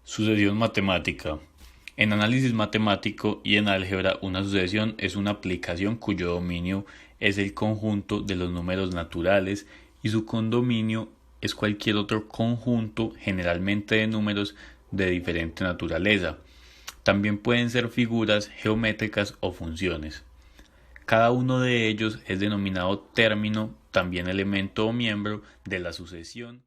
Sucesión matemática. En análisis matemático y en álgebra, una sucesión es una aplicación cuyo dominio es el conjunto de los números naturales y su condominio es cualquier otro conjunto, generalmente de números de diferente naturaleza. También pueden ser figuras geométricas o funciones. Cada uno de ellos es denominado término, también elemento o miembro de la sucesión.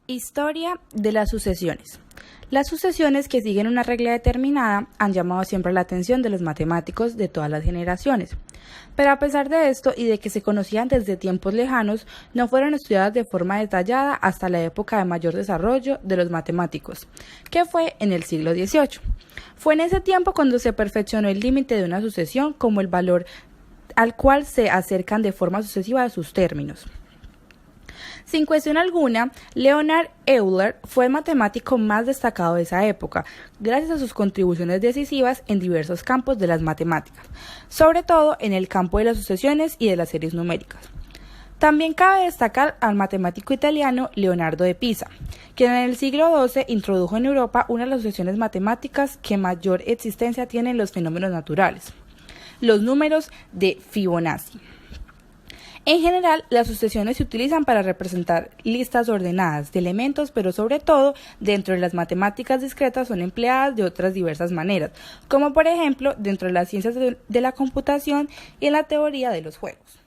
Historia de las sucesiones. Las sucesiones que siguen una regla determinada han llamado siempre la atención de los matemáticos de todas las generaciones. Pero a pesar de esto y de que se conocían desde tiempos lejanos, no fueron estudiadas de forma detallada hasta la época de mayor desarrollo de los matemáticos, que fue en el siglo XVIII. Fue en ese tiempo cuando se perfeccionó el límite de una sucesión como el valor al cual se acercan de forma sucesiva a sus términos. Sin cuestión alguna, Leonhard Euler fue el matemático más destacado de esa época, gracias a sus contribuciones decisivas en diversos campos de las matemáticas, sobre todo en el campo de las sucesiones y de las series numéricas. También cabe destacar al matemático italiano Leonardo de Pisa, quien en el siglo XII introdujo en Europa una de las sucesiones matemáticas que mayor existencia tienen los fenómenos naturales, los números de Fibonacci. En general, las sucesiones se utilizan para representar listas ordenadas de elementos, pero sobre todo, dentro de las matemáticas discretas son empleadas de otras diversas maneras, como por ejemplo dentro de las ciencias de la computación y en la teoría de los juegos.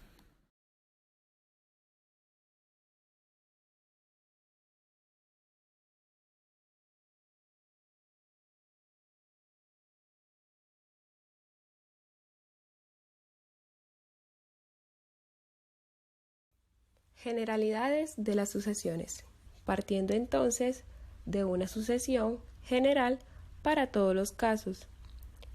Generalidades de las sucesiones, partiendo entonces de una sucesión general para todos los casos.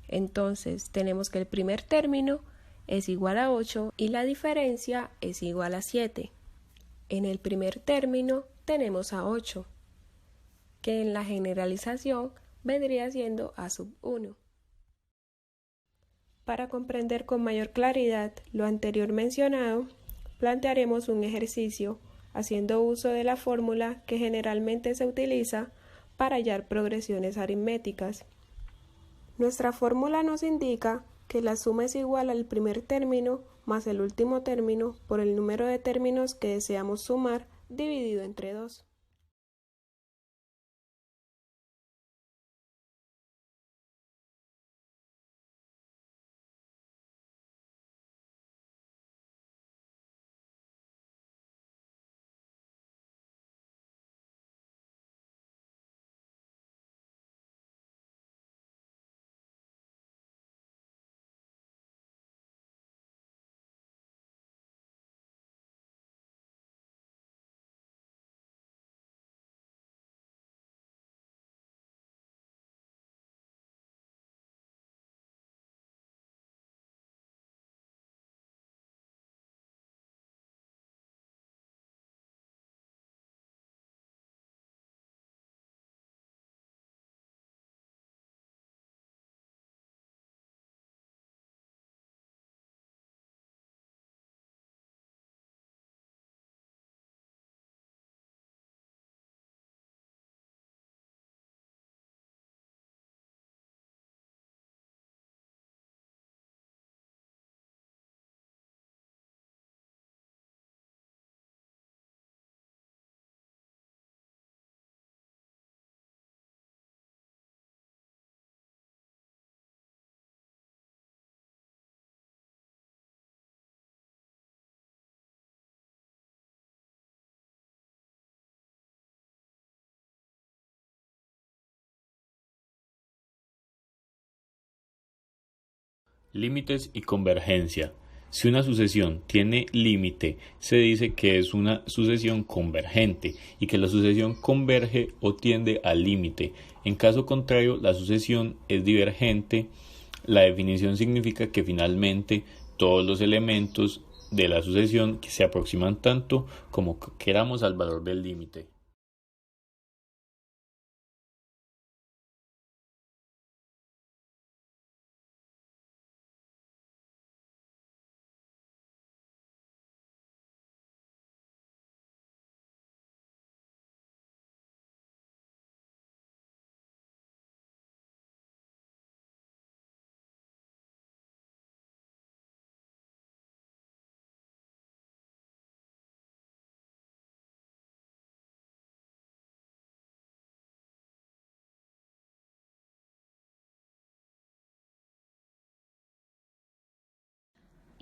Entonces tenemos que el primer término es igual a 8 y la diferencia es igual a 7. En el primer término tenemos a 8, que en la generalización vendría siendo a sub 1. Para comprender con mayor claridad lo anterior mencionado, plantearemos un ejercicio haciendo uso de la fórmula que generalmente se utiliza para hallar progresiones aritméticas. Nuestra fórmula nos indica que la suma es igual al primer término más el último término por el número de términos que deseamos sumar dividido entre 2. Límites y convergencia. Si una sucesión tiene límite, se dice que es una sucesión convergente y que la sucesión converge o tiende al límite. En caso contrario, la sucesión es divergente. La definición significa que finalmente todos los elementos de la sucesión se aproximan tanto como queramos al valor del límite.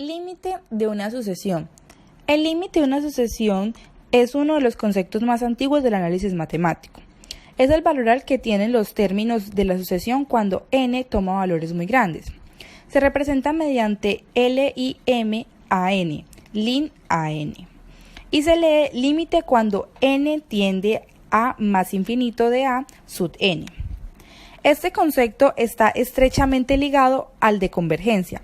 Límite de una sucesión. El límite de una sucesión es uno de los conceptos más antiguos del análisis matemático. Es el valor al que tienen los términos de la sucesión cuando n toma valores muy grandes. Se representa mediante LIM a n, lin a n. Y se lee límite cuando n tiende a más infinito de a sub n. Este concepto está estrechamente ligado al de convergencia.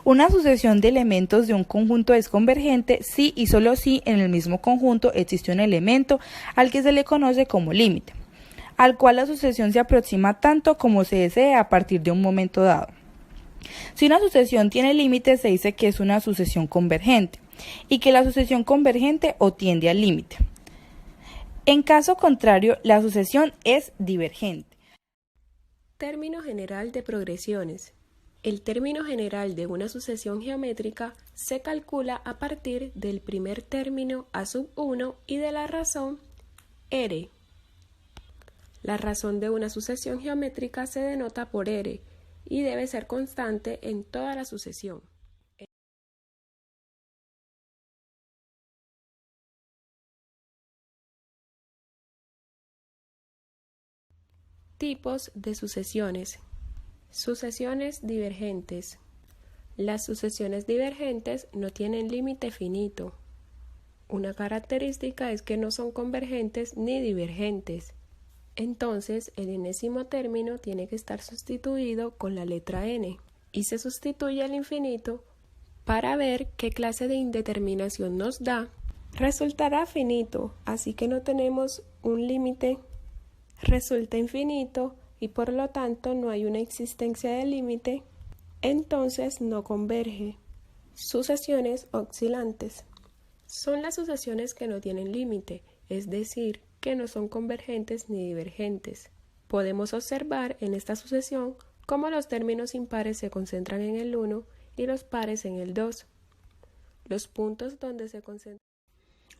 Una sucesión de elementos de un conjunto es convergente si y solo si en el mismo conjunto existe un elemento al que se le conoce como límite, al cual la sucesión se aproxima tanto como se desee a partir de un momento dado. Si una sucesión tiene límite, se dice que es una sucesión convergente y que la sucesión convergente o tiende al límite. En caso contrario, la sucesión es divergente. Término general de progresiones. El término general de una sucesión geométrica se calcula a partir del primer término a sub 1 y de la razón r. La razón de una sucesión geométrica se denota por r y debe ser constante en toda la sucesión. Tipos de sucesiones. Sucesiones divergentes. Las sucesiones divergentes no tienen límite finito. Una característica es que no son convergentes ni divergentes. Entonces, el enésimo término tiene que estar sustituido con la letra n y se sustituye al infinito para ver qué clase de indeterminación nos da. Resultará finito, así que no tenemos un límite. Resulta infinito y por lo tanto no hay una existencia de límite, entonces no converge. Sucesiones oscilantes. Son las sucesiones que no tienen límite, es decir, que no son convergentes ni divergentes. Podemos observar en esta sucesión como los términos impares se concentran en el 1 y los pares en el 2. Los puntos donde se concentran.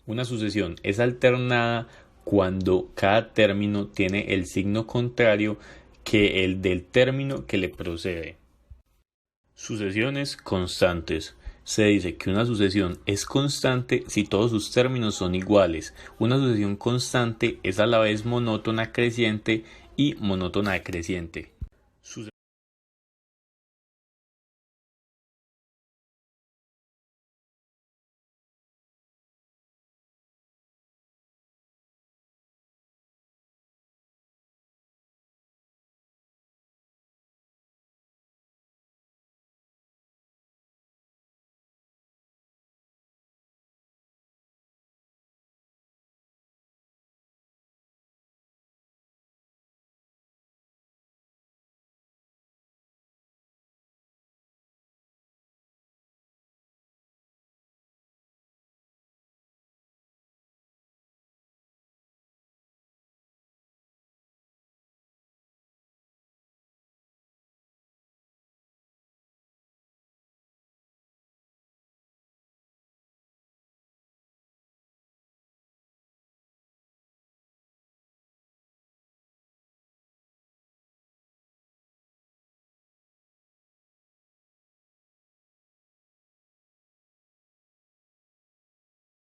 Una sucesión es alternada cuando cada término tiene el signo contrario que el del término que le procede. Sucesiones constantes. Se dice que una sucesión es constante si todos sus términos son iguales. Una sucesión constante es a la vez monótona creciente y monótona decreciente.